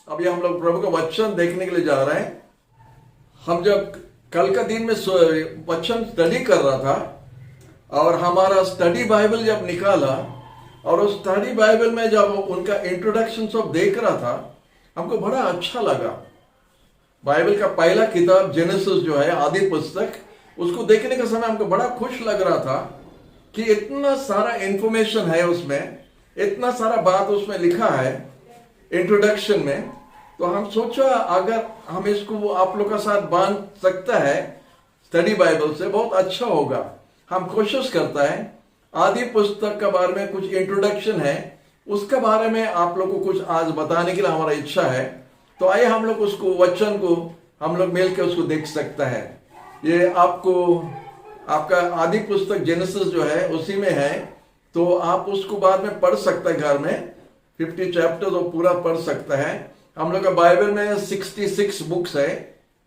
अभी हम लोग प्रभु का वचन देखने के लिए जा रहे हैं। हम जब कल का दिन में वचन स्टडी कर रहा था और हमारा स्टडी बाइबल जब निकाला और उस स्टडी बाइबल में जब उनका इंट्रोडक्शन सब देख रहा था, हमको बड़ा अच्छा लगा। बाइबल का पहला किताब जेनेसिस जो है, आदि पुस्तक, उसको देखने के समय हमको बड़ा खुश लग रहा था कि इतना सारा इंफॉर्मेशन है उसमें, इतना सारा बात उसमें लिखा है इंट्रोडक्शन में। तो हम सोचा अगर हम इसको आप लोग का साथ बांध सकता है स्टडी बाइबल से, बहुत अच्छा होगा। हम कोशिश करता है आदि पुस्तक के बारे में कुछ इंट्रोडक्शन है, उसके बारे में आप लोग को कुछ आज बताने के लिए हमारा इच्छा है। तो आइए हम लोग उसको वचन को हम लोग मिलकर उसको देख सकता है। ये आपको आपका आदि पुस्तक जेनेसिस जो है उसी में है, तो आप उसको बाद में पढ़ सकते हैं घर में। 50 चैप्टर वो पूरा पढ़ सकता है। हम लोग का बाइबल में 66 बुक्स है,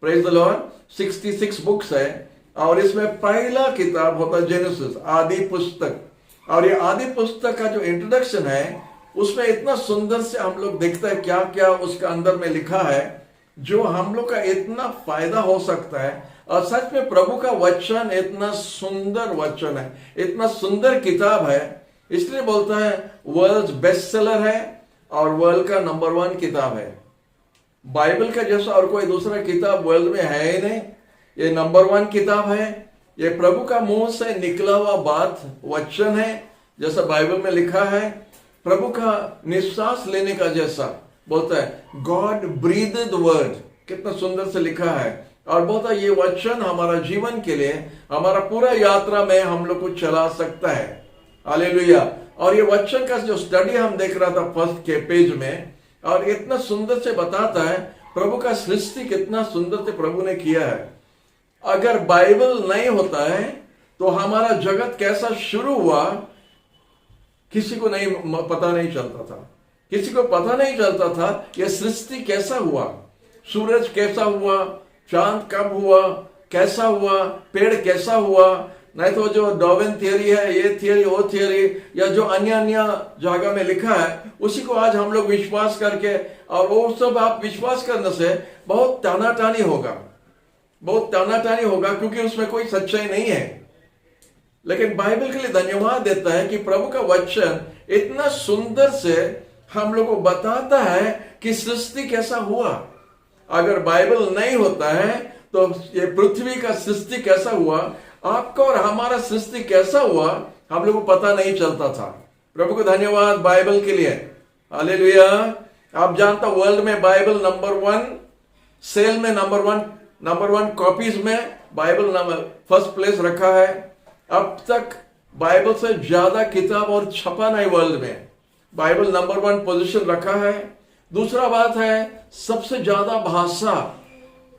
प्रेज द लॉर्ड, 66 बुक्स है। और इसमें पहला किताब होता है जेनेसिस, आदि पुस्तक। और ये आदि पुस्तक का जो इंट्रोडक्शन है उसमें इतना सुंदर से हम लोग देखते हैं क्या क्या उसके अंदर में लिखा है, जो हम लोग का इतना फायदा हो सकता है। और सच में प्रभु का वचन इतना सुंदर वचन है, इतना सुंदर किताब है, इसलिए बोलता है वर्ल्ड बेस्ट सेलर है और वर्ल्ड का नंबर 1 किताब है। बाइबल का जैसा और कोई दूसरा किताब वर्ल्ड में है ही नहीं। ये नंबर 1 किताब है। ये प्रभु का मुंह से निकला हुआ बात वचन है, जैसा बाइबल में लिखा है। प्रभु का निश्वास लेने का जैसा बोलता है, गॉड ब्रीथेड वर्ड, कितना सुंदर से लिखा है। और बोलता है ये वचन हमारा जीवन के लिए, हमारा पूरा यात्रा में हम लोग को चला सकता है। हालेलुया। और ये वचन का जो स्टडी हम देख रहा था फर्स्ट के पेज में, और इतना सुंदर से बताता है प्रभु का सृष्टि कितना सुंदर से प्रभु ने किया है। अगर बाइबल नहीं होता है तो हमारा जगत कैसा शुरू हुआ किसी को नहीं पता नहीं चलता था। किसी को पता नहीं चलता था यह सृष्टि कैसा हुआ, सूरज कैसा हुआ, चांद कब हुआ, कैसा हुआ, पेड़ कैसा हुआ। नहीं तो जो डार्विन थियरी है, ये थियरी वो थियरी, या जो अन्य अन्य जगह में लिखा है उसी को आज हम लोग विश्वास करके, और वो सब आप विश्वास करने से बहुत तानातानी होगा, बहुत तानातानी होगा, क्योंकि उसमें कोई सच्चाई नहीं है। लेकिन बाइबल के लिए धन्यवाद देता है कि प्रभु का वचन इतना सुंदर से हम लोग को बताता है कि सृष्टि कैसा हुआ। अगर बाइबल नहीं होता है तो ये पृथ्वी का सृष्टि कैसा हुआ, आपका और हमारा सृष्टि कैसा हुआ, हम लोग को पता नहीं चलता था। प्रभु को धन्यवाद बाइबल के लिए। हालेलुया। आप जानता वर्ल्ड में बाइबल नंबर 1 सेल में, नंबर 1 कॉपीज में बाइबल नंबर फर्स्ट प्लेस रखा है। अब तक बाइबल से ज्यादा किताब और छपा नहीं वर्ल्ड में, बाइबल नंबर 1 पोजीशन रखा है। दूसरा बात है सबसे ज्यादा भाषा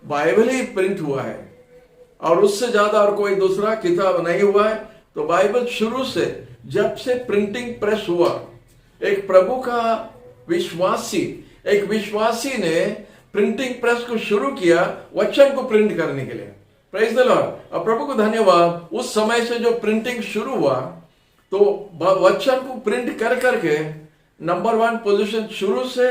बाइबल ही प्रिंट हुआ है, और उससे ज्यादा और कोई दूसरा किताब नहीं हुआ है। तो बाइबल शुरू से, जब से प्रिंटिंग प्रेस हुआ, एक प्रभु का विश्वासी ने प्रिंटिंग प्रेस को शुरू किया वचन को प्रिंट करने के लिए। Praise the Lord. और प्रभु को धन्यवाद, उस समय से जो प्रिंटिंग शुरू हुआ तो वचन को प्रिंट कर करके नंबर 1 पोजीशन शुरू से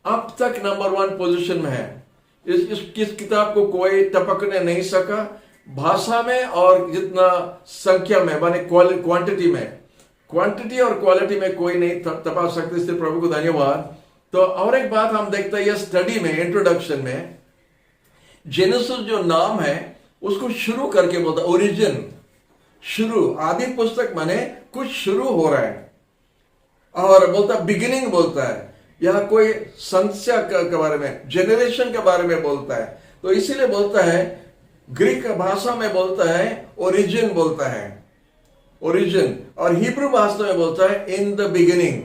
अब तक नंबर 1 पोजीशन में है। किस किताब को कोई टपकने नहीं सका, भाषा में और जितना संख्या में, माने क्वांटिटी में, क्वांटिटी और क्वालिटी में कोई नहीं टपा सकते। इसलिए प्रभु को धन्यवाद। तो और एक बात हम देखते हैं यह स्टडी में, इंट्रोडक्शन में, जेनेसिस जो नाम है उसको शुरू करके बोलता है ओरिजिन, शुरू। आदि पुस्तक माने कुछ शुरू हो रहा है, और बोलता बिगिनिंग बोलता है। यह कोई संस्या के बारे में, जेनरेशन के बारे में बोलता है। तो इसीलिए बोलता है, ग्रीक भाषा में बोलता है ओरिजिन, बोलता है ओरिजिन, और हिब्रू भाषा में बोलता है इन द बिगिनिंग।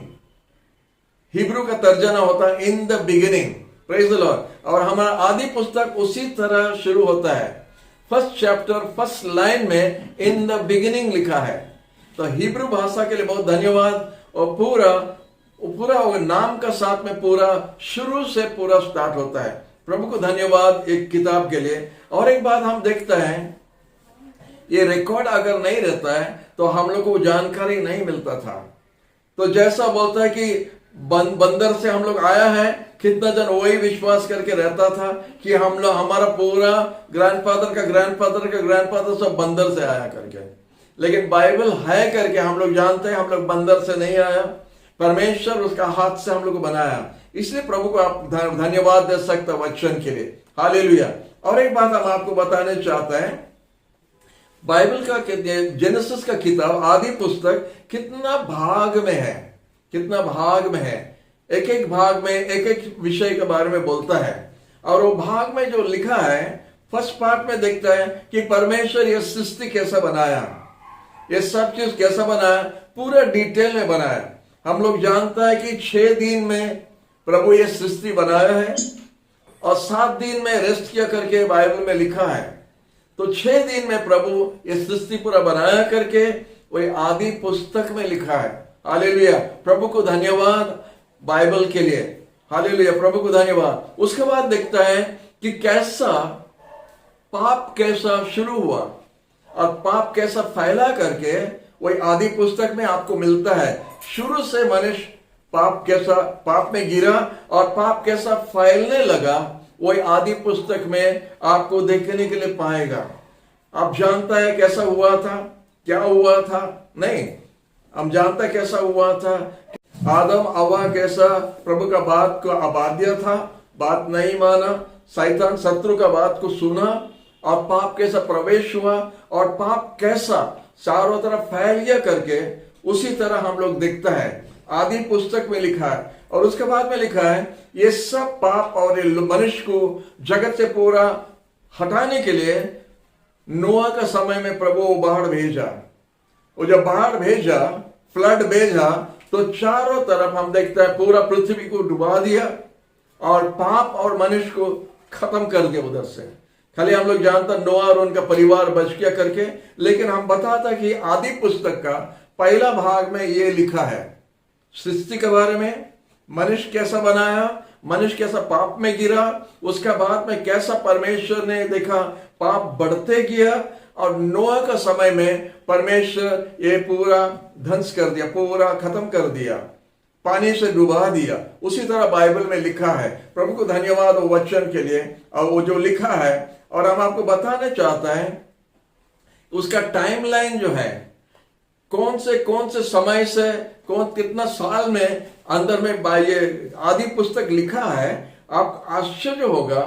हिब्रू का तर्जमा होता है in the beginning. Praise the Lord. और हमारा आदि पुस्तक उसी तरह शुरू होता है। फर्स्ट चैप्टर फर्स्ट लाइन में इन द बिगिनिंग लिखा है। तो हिब्रू भाषा के लिए बहुत धन्यवाद। और पूरा नाम का साथ में पूरा शुरू से पूरा स्टार्ट होता है। प्रभु को धन्यवाद एक किताब के लिए। और एक बात हम देखते हैं, ये रिकॉर्ड अगर नहीं रहता है तो हम लोग को जानकारी नहीं मिलता था। तो जैसा बोलता है कि बंदर से हम लोग आया है, कितना जन वही विश्वास करके रहता था कि हम लोग, हमारा पूरा ग्रैंडफादर का ग्रैंडफादर का ग्रैंडफादर सब बंदर से आया करके। लेकिन बाइबल है करके हम लोग जानते हैं हम लोग बंदर से नहीं आया, परमेश्वर उसका हाथ से हम लोग को बनाया। इसलिए प्रभु को आप धन्यवाद दे सकते वचन के लिए। हालेलुया। और एक बात हम आपको बताने चाहते हैं, बाइबल का जेनेसिस का किताब आदि पुस्तक कितना भाग में है, कितना भाग में है। एक एक भाग में एक एक विषय के बारे में बोलता है। और वो भाग में जो लिखा है, फर्स्ट पार्ट में देखता है कि परमेश्वर यह सृष्टि कैसा बनाया, ये सब चीज कैसा बनाया, पूरा डिटेल में बनाया। हम लोग जानता है कि 6 दिन में प्रभु ये सृष्टि बनाया है और 7 दिन में रेस्ट किया करके बाइबल में लिखा है। तो 6 दिन में प्रभु ये सृष्टि पूरा बनाया करके वही आदि पुस्तक में लिखा है। हालेलुया, प्रभु को धन्यवाद बाइबल के लिए। हालेलुया, प्रभु को धन्यवाद। उसके बाद देखता है कि कैसा पाप कैसा शुरू हुआ और पाप कैसा फैला करके वही आदि पुस्तक में आपको मिलता है। शुरू से मनुष्य पाप में गिरा और पाप कैसा फैलने लगा, वही आदि पुस्तक में आपको देखने के लिए पाएगा। आप जानता है कैसा हुआ था, क्या हुआ था? नहीं, हम जानता है कैसा हुआ था। आदम हव्वा कैसा प्रभु का बात को अबाध्य था, बात नहीं माना, शैतान शत्रु का बात को सुना और पाप कैसा प्रवेश हुआ और पाप कैसा चारों तरफ फैल गया करके, उसी तरह हम लोग देखता है आदि पुस्तक में लिखा है। और उसके बाद में लिखा है ये सब पाप और मनुष्य को जगत से पूरा हटाने के लिए नोआ का समय में प्रभु बाढ़ भेजा। वो जब बाढ़ भेजा, फ्लड भेजा, तो चारों तरफ हम देखते हैं पूरा पृथ्वी को डुबा दिया और पाप और मनुष्य को खत्म कर दिया उधर से। खाली हम लोग जानता नोआ और उनका परिवार बच गया करके, लेकिन हम बताता कि आदि पुस्तक का पहला भाग में ये लिखा है सृष्टि के बारे में, मनुष्य कैसा बनाया, मनुष्य कैसा पाप में गिरा, उसका बाद में कैसा परमेश्वर ने देखा पाप बढ़ते गया और नोआ का समय में परमेश्वर ये पूरा ध्वंस कर दिया, पूरा खत्म कर दिया, पानी से डुबा दिया। उसी तरह बाइबल में लिखा है। प्रभु को धन्यवाद वो वचन के लिए। और वो जो लिखा है और हम आपको बताना चाहता है उसका टाइमलाइन जो है, कौन से समय से कितना साल में अंदर में ये आदि पुस्तक लिखा है। आप आश्चर्य होगा,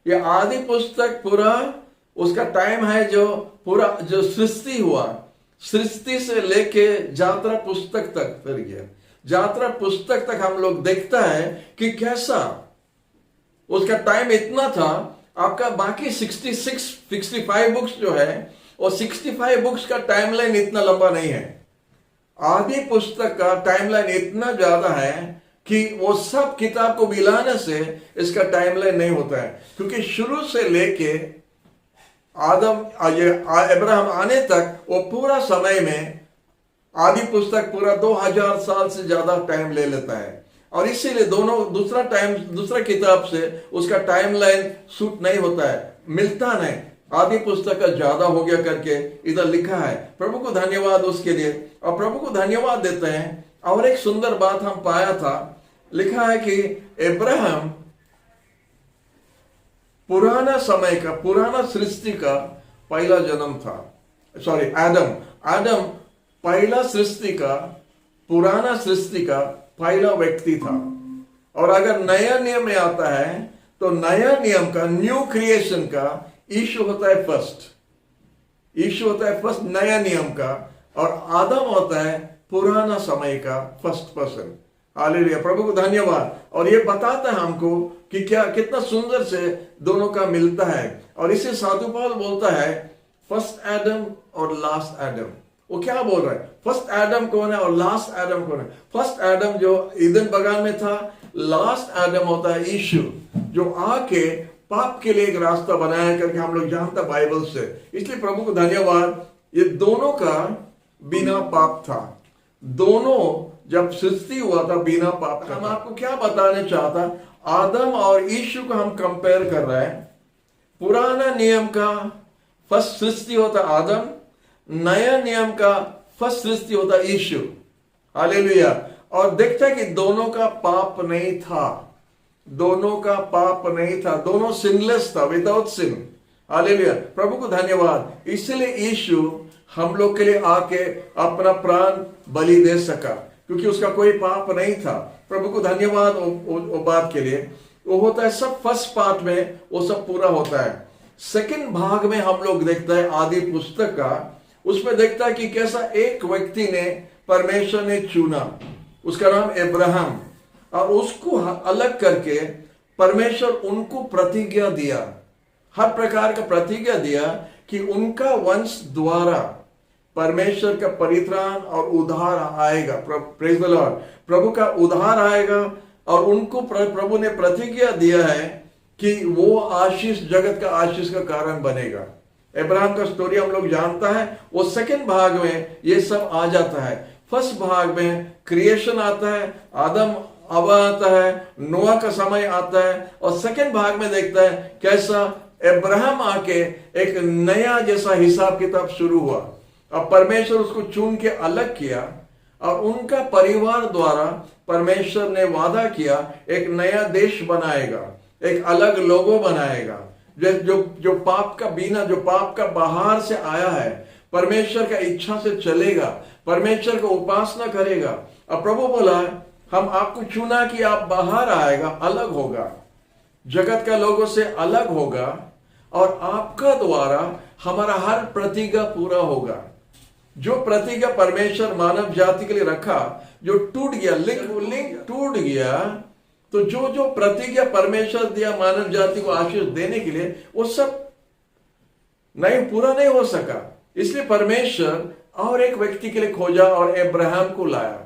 ये आदि पुस्तक पूरा उसका टाइम है जो पूरा जो सृष्टि हुआ, सृष्टि से लेके यात्रा पुस्तक तक फिर गया। यात्रा पुस्तक तक हम लोग देखता है कि कैसा उसका टाइम इतना था। आपका बाकी 65 बुक्स जो है, और 65 बुक्स का टाइमलाइन इतना लंबा नहीं है। आदि पुस्तक का टाइमलाइन इतना ज्यादा है कि वो सब किताब को मिलाने से इसका टाइमलाइन नहीं होता है, क्योंकि शुरू से लेके अब्राहम आने तक वो पूरा समय में आदि पुस्तक पूरा 2000 साल से ज्यादा टाइम ले लेता है। और इसीलिए दूसरा किताब से उसका टाइमलाइन सूट नहीं होता है, मिलता नहीं। आदि पुस्तक का ज्यादा हो गया करके इधर लिखा है। प्रभु को धन्यवाद उसके लिए, और प्रभु को धन्यवाद देते हैं। और एक सुंदर बात हम पाया था, लिखा है कि अब्राहम पुराना समय का, पुराना सृष्टि का पहला जन्म था। सॉरी, आदम पहला सृष्टि का, पुराना सृष्टि का पहला व्यक्ति था। और अगर नया नियम में आता है तो नया नियम का, न्यू क्रिएशन का यीशु होता है फर्स्ट। यीशु होता है फर्स्ट नया नियम का, और आदम होता है पुराना समय का फर्स्ट पर्सन। हालेलुया, प्रभु को धन्यवाद। और ये बताता है हमको कि कितना सुंदर से दोनों का मिलता है। और इसे साधु पौल बोलता है फर्स्ट एडम और लास्ट एडम। वो क्या बोल रहा है? फर्स्ट एडम कौन है और लास्ट एडम कौन है? फर्स्ट एडम जो ईदन बगान में था, लास्ट एडम होता है यीशु, जो आके पाप के लिए एक रास्ता बनाया करके हम लोग जानता बाइबल से। इसलिए प्रभु को धन्यवाद। ये दोनों का बिना पाप था, दोनों जब सृष्टि हुआ था बिना पाप का। हम आपको क्या बताने चाहता, आदम और यीशु को हम कंपेयर कर रहे हैं। पुराना नियम का फर्स्ट सृष्टि होता आदम, नया नियम का फर्स्ट सृष्टि होता यीशु। हालेलुया। और देखता है कि दोनों का पाप नहीं था, दोनों का पाप नहीं था, दोनों सिनलेस था, विदाउट सिन। हालेलुया, प्रभु को धन्यवाद। इसलिए यीशु हम लोग के लिए आके अपना प्राण बलि दे सका, क्योंकि उसका कोई पाप नहीं था। प्रभु को धन्यवाद वो बात के लिए। वो होता है सब फर्स्ट पार्ट में वो सब पूरा होता है। सेकंड भाग में हम लोग देखता है आदि पुस्तक का, उसमें देखता है कि कैसा एक व्यक्ति ने परमेश्वर ने चुना, उसका नाम अब्राहम, और उसको अलग करके परमेश्वर उनको प्रतिज्ञा दिया, हर प्रकार का प्रतिज्ञा दिया कि उनका वंश द्वारा परमेश्वर का परित्राण और उद्धार आएगा। प्रेज द लॉर्ड, प्रभु का उद्धार आएगा। और उनको प्रभु ने प्रतिज्ञा दिया है कि वो आशीष, जगत का आशीष का कारण बनेगा। अब्राहम का स्टोरी हम लोग जानता है। वो सेकंड भाग में ये सब आ जाता है। फर्स्ट भाग में क्रिएशन आता है, आदम हवा आता है, नोआ का समय आता है, और सेकंड भाग में देखता है कैसा अब्राहम आके एक नया जैसा हिसाब किताब शुरू हुआ। अब परमेश्वर उसको चुन के अलग किया, और उनका परिवार द्वारा परमेश्वर ने वादा किया एक नया देश बनाएगा, एक अलग लोगो बनाएगा, जो पाप का बीना, जो पाप का बाहर से आया है, परमेश्वर का इच्छा से चलेगा, परमेश्वर को उपासना करेगा। अब प्रभु बोला हम आपको चुना कि आप बाहर आएगा, अलग होगा, जगत का लोगों से अलग होगा, और आपका द्वारा हमारा हर प्रतिज्ञा पूरा होगा। जो प्रतिज्ञा परमेश्वर मानव जाति के लिए रखा, जो टूट गया, लिंक टूट गया, तो जो प्रतिज्ञा परमेश्वर दिया मानव जाति को आशीष देने के लिए, वो सब नहीं, पूरा नहीं हो सका। इसलिए परमेश्वर और एक व्यक्ति के लिए खोजा और अब्राहम को लाया।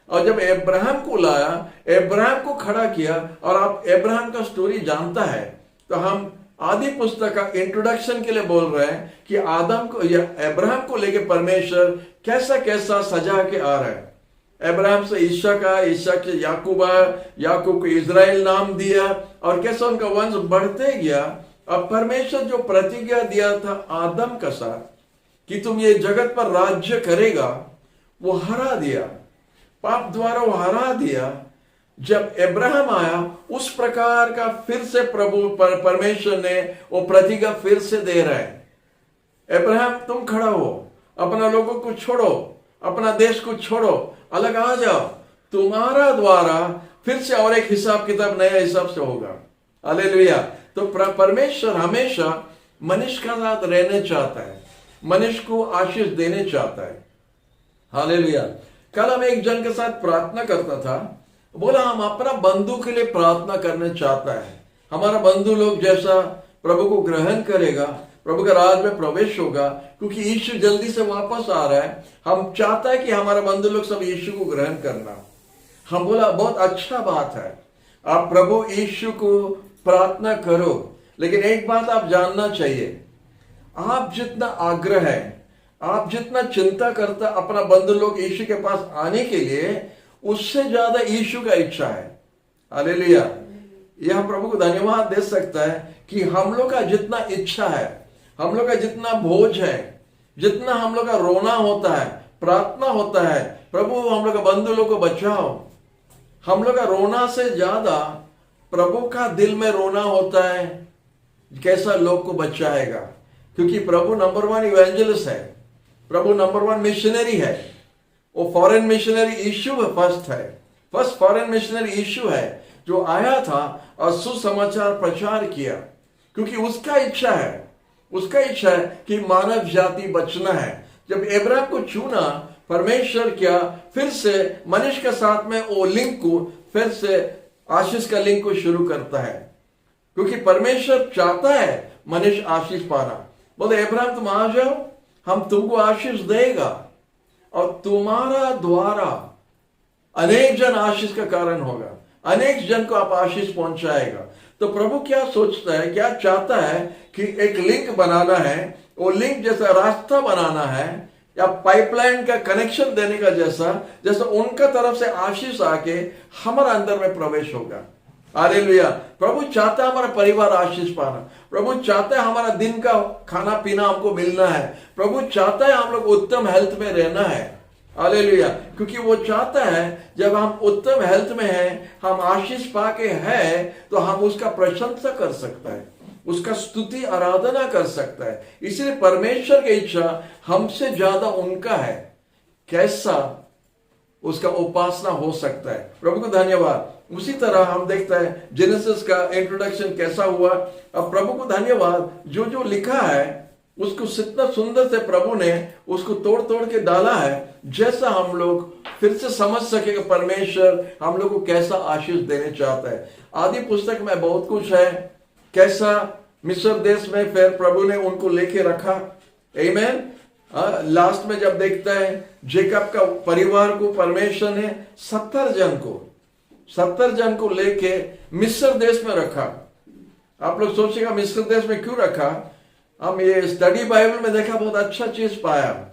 और जब अब्राहम को लाया, अब्राहम को खड़ा किया, और आप अब्राहम का स्टोरी जानता है, तो हम आदि पुस्तक का इंट्रोडक्शन के लिए बोल रहे हैं कि आदम को या अब्राहम को लेके परमेश्वर कैसा कैसा सजा के आ रहा है। अब्राहम से ईसाक का, ईसाक से याकूब आया, याकूब को इजराइल नाम दिया, और कैसा उनका वंश बढ़ते गया। अब परमेश्वर जो प्रतिज्ञा दिया था आदम का साथ कि तुम ये जगत पर राज्य करेगा, वो हरा दिया, पाप द्वारा वो हरा दिया। जब अब्राहम आया, उस प्रकार का फिर से प्रभु परमेश्वर ने वो प्रतिज्ञा फिर से दे रहा है। अब्राहम तुम खड़ा हो, अपना लोगों को छोड़ो, अपना देश को छोड़ो, अलग आ जाओ, तुम्हारा द्वारा फिर से और एक हिसाब किताब नया हिसाब से होगा। हालेलुया। तो परमेश्वर हमेशा मनुष्य का साथ रहने चाहता है, मनुष्य को आशीष देने चाहता है। हालेलुया। कल हम एक जन के साथ प्रार्थना करता था, बोला हम अपना बंधु के लिए प्रार्थना करना चाहता है। हमारा बंधु लोग जैसा प्रभु को ग्रहण करेगा, प्रभु का राज में प्रवेश होगा, क्योंकि यीशु जल्दी से वापस आ रहा है। हम चाहता है कि हमारा बंधु लोग सब यीशु को ग्रहण करना। हम बोला बहुत अच्छा बात है, आप प्रभु यीशु को प्रार्थना करो, लेकिन एक बात आप जानना चाहिए, आप जितना आग्रह है, आप जितना चिंता करता अपना बंधु लोग यीशु के पास आने के लिए, उससे ज्यादा यीशु का इच्छा है। हालेलुया। यह प्रभु को धन्यवाद दे सकता है कि हम लोग का जितना इच्छा है, हम लोग का जितना बोझ है, जितना हम लोग का रोना होता है, प्रार्थना होता है, प्रभु हम लोग का बंधु लोग को बचाओ, हम लोग का रोना से ज्यादा प्रभु का दिल में रोना होता है कैसा लोग को बचाएगा। क्योंकि प्रभु नंबर 1 इवेंजलिस्ट है, प्रभु नंबर 1 मिशनरी है। वो फॉरेन मिशनरी यीशु फर्स्ट है, फर्स्ट फॉरेन मिशनरी यीशु है, जो आया था और सुसमाचार प्रचार किया, क्योंकि उसका इच्छा है, उसका इच्छा है कि मानव जाति बचना है। जब अब्राहम को चुना, परमेश्वर क्या फिर से मनुष्य के साथ में वो लिंक को फिर से आशीष का लिंक को शुरू करता है, क्योंकि परमेश्वर चाहता है मनुष्य आशीष पाना। बोले अब्राहम तुम आ जाओ, हम तुमको आशीष देगा, और तुम्हारा द्वारा अनेक जन आशीष का कारण होगा, अनेक जन को आप आशीष पहुंचाएगा। तो प्रभु क्या सोचता है, क्या चाहता है कि एक लिंक बनाना है, वो लिंक जैसा रास्ता बनाना है, या पाइपलाइन का कनेक्शन देने का जैसा उनका तरफ से आशीष आके हमारा अंदर में प्रवेश होगा। हालेलुया। प्रभु चाहता है हमारा परिवार आशीष पाना, प्रभु चाहता है हमारा दिन का खाना पीना हमको मिलना है, प्रभु चाहता है हम लोग उत्तम हेल्थ में रहना है। हालेलुया। क्योंकि वो चाहता है जब हम उत्तम हेल्थ में हैं, हम आशीष पाके हैं, तो हम उसका प्रशंसा कर सकता है, उसका स्तुति आराधना कर सकता है। इसलिए परमेश्वर की इच्छा हमसे ज्यादा उनका है, कैसा उसका उपासना हो सकता है। प्रभु को धन्यवाद। उसी तरह हम देखते हैं जेनेसिस का इंट्रोडक्शन कैसा हुआ। अब प्रभु को धन्यवाद, जो जो लिखा है उसको कितना सुंदर से प्रभु ने उसको तोड़ तोड़ के डाला है, जैसा हम लोग फिर से समझ सके कि परमेश्वर हम लोग को कैसा आशीष देने चाहता है। आदि पुस्तक में बहुत कुछ है, कैसा मिस्र देश में फिर प्रभु ने उनको लेके रखा। आमीन। लास्ट में जब देखता है जेकब का परिवार को परमेश्वर ने 70 जन को लेके मिस्र देश में रखा। आप लोग सोचेगा मिस्र देश में क्यों रखा? हम ये स्टडी बाइबल में देखा, बहुत अच्छा चीज पाया।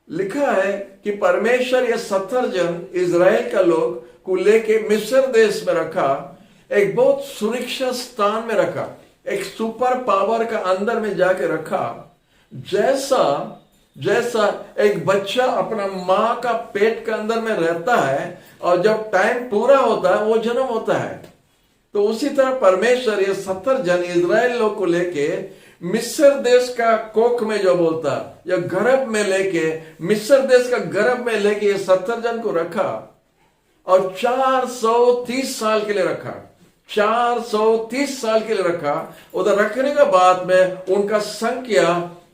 लिखा है कि परमेश्वर ये 70 जन इजराइल का लोग को लेके मिस्र देश में रखा, एक बहुत सुरक्षा स्थान में रखा, एक सुपर पावर का अंदर में जाके रखा। जैसा एक बच्चा अपना मां का पेट के अंदर में रहता है और जब टाइम पूरा होता है वो जन्म होता है, तो उसी तरह परमेश्वर ये 70 जन इजराइल लोग को लेके मिस्र देश का कोख में जो बोलता या गर्भ में लेके, मिस्र देश का गर्भ में लेके ये 70 जन को रखा और 430 साल के लिए रखा। 430 साल के लिए रखा। उधर रखने के बाद में उनका संख्या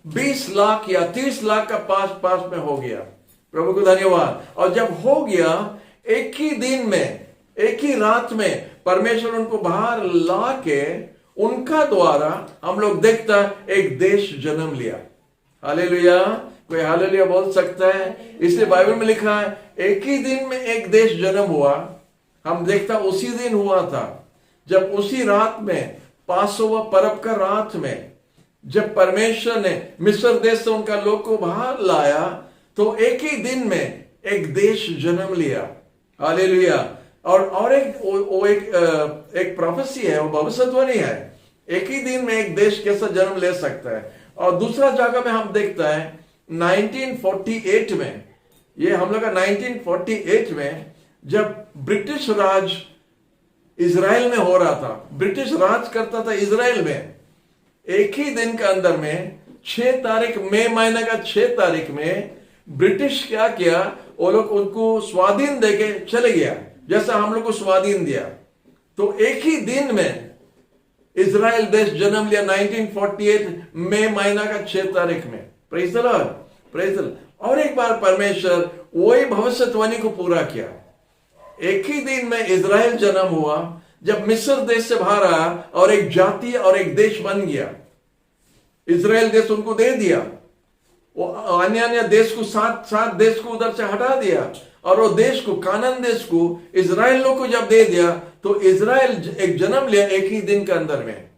20 लाख या 30 लाख का पास में हो गया। प्रभु को धन्यवाद। और जब हो गया, एक ही दिन में, एक ही रात में परमेश्वर उनको बाहर ला के उनका द्वारा हम लोग देखता एक देश जन्म लिया। हालेलुया। कोई हालेलुया बोल सकता है? इसलिए बाइबल में लिखा है एक ही दिन में एक देश जन्म हुआ। हम देखता उसी दिन हुआ था, जब उसी रात में, पासोवर पर्व का रात में, जब परमेश्वर ने मिस्र देश से उनका लोग को बाहर लाया, तो एक ही दिन में एक देश जन्म लिया। हालेलुया। और एक प्रोफेसी है, वो भविष्यवाणी है, एक ही दिन में एक देश कैसा जन्म ले सकता है। और दूसरा जगह में हम देखता है 1948 में, ये हम लोग का 1948 में जब ब्रिटिश राज इजराइल में हो रहा था, ब्रिटिश राज करता था इजराइल में, एक ही दिन के अंदर में 6 तारीख, मई महीने का 6 तारीख में ब्रिटिश क्या किया, वो लोग उनको स्वाधीन देके चले गया, जैसा हम लोग को स्वाधीन दिया। तो एक ही दिन में इजराइल देश जन्म लिया 1948 मई महीना का 6 तारीख में। Praise the Lord, praise the Lord. और एक बार परमेश्वर वही भविष्यवाणी को पूरा किया। एक ही दिन में इजराइल जन्म हुआ, जब मिस्र देश से बाहर आया और एक जाति और एक देश बन गया। इजराइल देश उनको दे दिया, वो अन्य देश को, 7 देश को उधर से हटा दिया, और वो देश को, कानान देश को इजराइल लोग को जब दे दिया, तो इजराइल एक जन्म लिया एक ही दिन के अंदर में।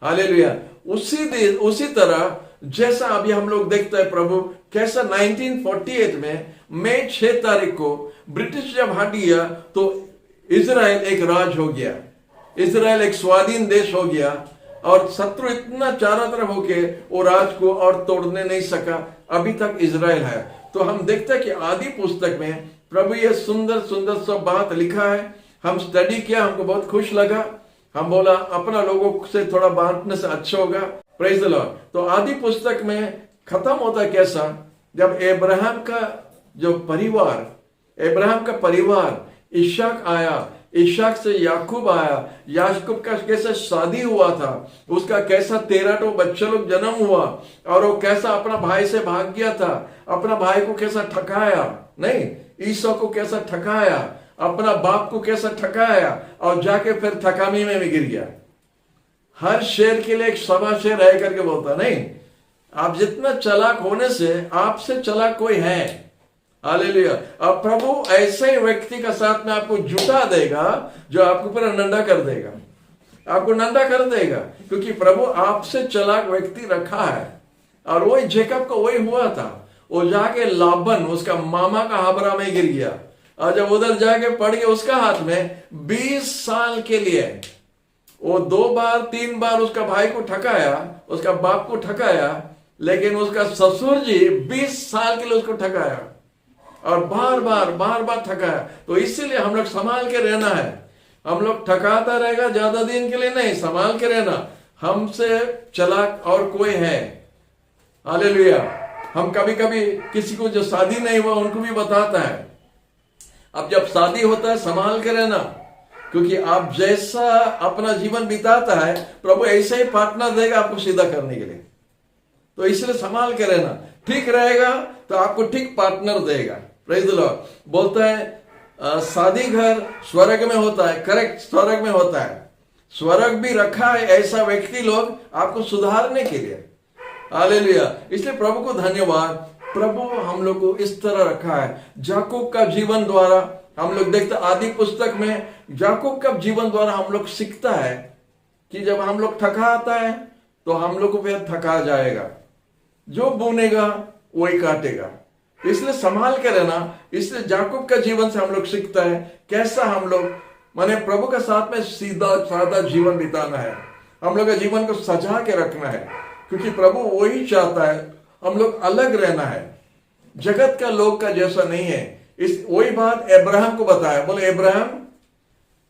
हालेलुया। उसी तरह जैसा अभी हम लोग देखते हैं प्रभु कैसा 1948 में मई 6 तारीख को ब्रिटिश जब हट गया, तो इजराइल एक राज हो गया, इजराइल एक स्वाधीन देश हो गया, और शत्रु इतना चारों तरफ होके वो राज को और तोड़ने नहीं सका, अभी तक इजराइल है। तो हम देखते हैं कि आदि पुस्तक में प्रभु ये सुंदर सुंदर सब बात लिखा है। हम स्टडी किया, हमको बहुत खुश लगा, हम बोला अपना लोगों से थोड़ा बांटने से अच्छा होगा। Praise the Lord. तो आदि पुस्तक में खत्म होता कैसा, जब अब्राहम का जो परिवार, अब्राहम का परिवार, इशाक आया, इशाक से याकूब आया, याकूब का कैसा शादी हुआ था, उसका कैसा 13 बच्चे लोग जन्म हुआ, और वो कैसा अपना भाई से भाग गया था, अपना भाई को कैसा ठकाया, नहीं ईसा को कैसा ठकाया, अपना बाप को कैसा ठकाया, और जाके फिर ठकामी में भी गिर गया। हर शेर के लिए एक सवा शेर है करके बोलता, नहीं, आप जितना चालाक होने से आपसे चालाक कोई है। हालेलुया। अब प्रभु ऐसे ही व्यक्ति का साथ में आपको जुटा देगा जो आपको पूरा नंदा कर देगा, आपको नंदा कर देगा, क्योंकि प्रभु आपसे चालाक व्यक्ति रखा है। और वही जेकब को वही हुआ था, वो जाके लाबन उसका मामा का हाबरा में गिर गया, और जब उधर जाके पड़ गया उसका हाथ में 20 साल के लिए, वो 2 बार 3 बार उसका भाई को ठकाया, उसका बाप को ठकाया, लेकिन उसका ससुर जी 20 साल के लिए उसको ठकाया। और बार बार थकाया। तो इसीलिए हम लोग संभाल के रहना है। हम लोग थकाता रहेगा ज्यादा दिन के लिए नहीं, संभाल के रहना। हमसे चालाक और कोई है? हालेलुया। हम कभी कभी किसी को जो शादी नहीं हुआ उनको भी बताता है, अब जब शादी होता है संभाल के रहना, क्योंकि आप जैसा अपना जीवन बिताता है प्रभु ऐसे ही पार्टनर देगा आपको सीधा करने के लिए। तो इसलिए संभाल के रहना, ठीक रहेगा तो आपको ठीक पार्टनर देगा। Praise the Lord. बोलता है शादी घर स्वर्ग में होता है, करेक्ट, स्वर्ग में होता है। स्वर्ग भी रखा है ऐसा व्यक्ति लोग आपको सुधारने के लिए। हालेलुया। इसलिए प्रभु को धन्यवाद, प्रभु हम लोग को इस तरह रखा है। याकूब का जीवन द्वारा हम लोग देखते आदि पुस्तक में, याकूब का जीवन द्वारा हम लोग सीखता है कि जब हम लोग थका आता है तो हम लोग को फिर थका जाएगा, जो बुनेगा वही काटेगा। इसलिए संभाल के रहना। इसलिए याकूब का जीवन से हम लोग सीखता है कैसा हम लोग माने प्रभु के साथ में सीधा साधा जीवन बिताना है। हम लोग के जीवन को सजा के रखना है, क्योंकि प्रभु वही चाहता है हम लोग अलग रहना है, जगत का लोग का जैसा नहीं है। इस वही बात अब्राहम को बताया, बोले अब्राहम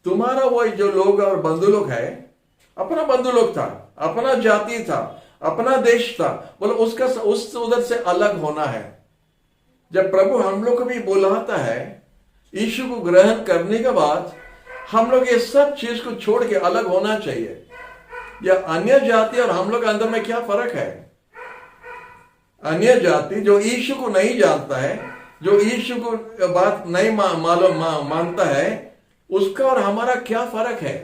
तुम्हारा वही जो लोग और बंधु लोग है, अपना बंधु लोग था, अपना जाति था, अपना देश था, बोले उसका उस उधर से अलग होना है। जब प्रभु हम लोग को भी बुलाता है यीशु को ग्रहण करने के बाद, हम लोग ये सब चीज को छोड़ के अलग होना चाहिए। या अन्य जाति और हम लोग के अंदर में क्या फर्क है? अन्य जाति जो यीशु को नहीं जानता है, जो यीशु को बात नहीं मालूम मानता है, उसका और हमारा क्या फर्क है?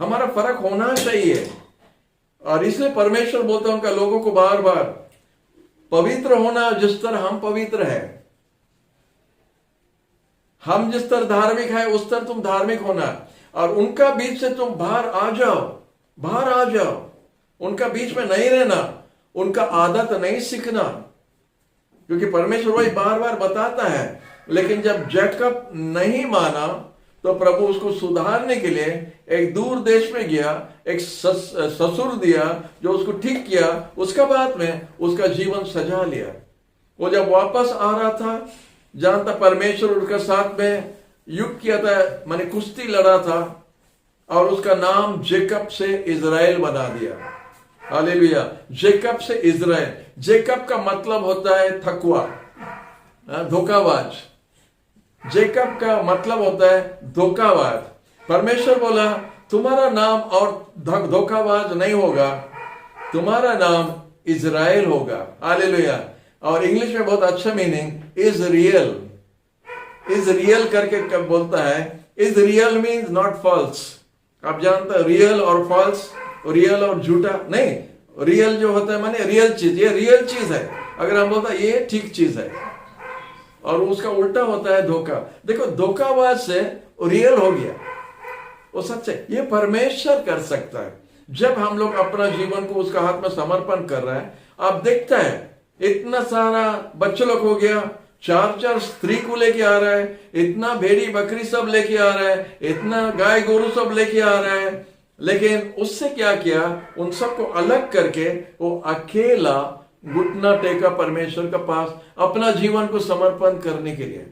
हमारा फर्क होना चाहिए। और इसलिए परमेश्वर बोलता है उनका लोगों को बार बार पवित्र होना जिस तरह हम पवित्र है। हम जिस तरह धार्मिक है उस तरह तुम धार्मिक होना, और उनका बीच से तुम बाहर आ जाओ, बाहर आ जाओ। उनका बीच में नहीं रहना, उनका आदत नहीं सीखना, क्योंकि परमेश्वर वही बार बार बताता है। लेकिन जब जैकब नहीं माना तो प्रभु उसको सुधारने के लिए एक दूर देश में गया, एक ससुर दिया जो उसको ठीक किया, उसका बाद में उसका जीवन सजा लिया। वो जब वापस आ रहा था, जानता परमेश्वर उसके साथ में युद्ध किया था, माने कुश्ती लड़ा था, और उसका नाम जेकब से इजराइल बना दिया। हालेलुया। जेकब से इजराइल। जेकब का मतलब होता है थकुआ, धोखाबाज। जेकब का मतलब होता है धोखाबाज। परमेश्वर बोला तुम्हारा नाम और धोखाबाज नहीं होगा, तुम्हारा नाम इजराइल होगा। हालेलुया। और इंग्लिश में बहुत अच्छा meaning is real, is real करके कब बोलता है। Is real means not false. आप जानते हैं रियल और फॉल्स, रियल और झूठा नहीं। रियल जो होता है माने रियल चीज, ये रियल चीज है। अगर हम बोलता है ये ठीक चीज है, और उसका उल्टा होता है धोखा। देखो धोखाबाज से रियल हो गया, वो सच है। ये परमेश्वर कर सकता है जब हम लोग अपना जीवन को उसका हाथ में समर्पण कर रहे हैं। आप देखते हैं इतना सारा बच्चे लोग हो गया, 4 स्त्री को लेके आ रहा है, इतना भेड़ी बकरी सब लेके आ रहा है, इतना गाय गोरू सब लेके आ रहा है, लेकिन उससे क्या किया, उन सबको अलग करके वो अकेला घुटना टेका परमेश्वर के पास अपना जीवन को समर्पण करने के लिए।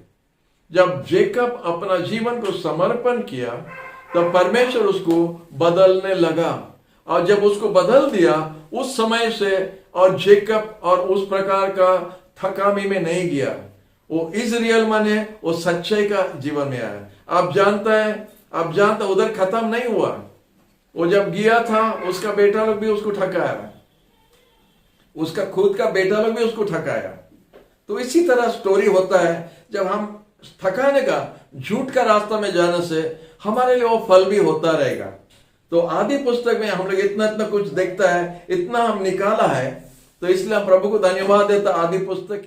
जब जेकब अपना जीवन को समर्पण किया तब परमेश्वर उसको बदलने लगा, और जब उसको बदल दिया उस समय से और जेकब और उस प्रकार का थकामी में नहीं गया। वो इजराइल माने वो सच्चाई का जीवन में आया। आप जानता उधर खत्म नहीं हुआ। वो जब गया था उसका बेटा लोग भी उसको ठकाया, उसका खुद का बेटा लोग भी उसको ठकाया। तो इसी तरह स्टोरी होता है। जब हम थकाने का झूठ का रास्ता में जाने से हमारे लिए वो फल भी होता रहेगा। तो आदि पुस्तक में हम लोग इतना कुछ देखता है, इतना हम निकाला है। तो इसलिए हम प्रभु को धन्यवाद देता आदि पुस्तक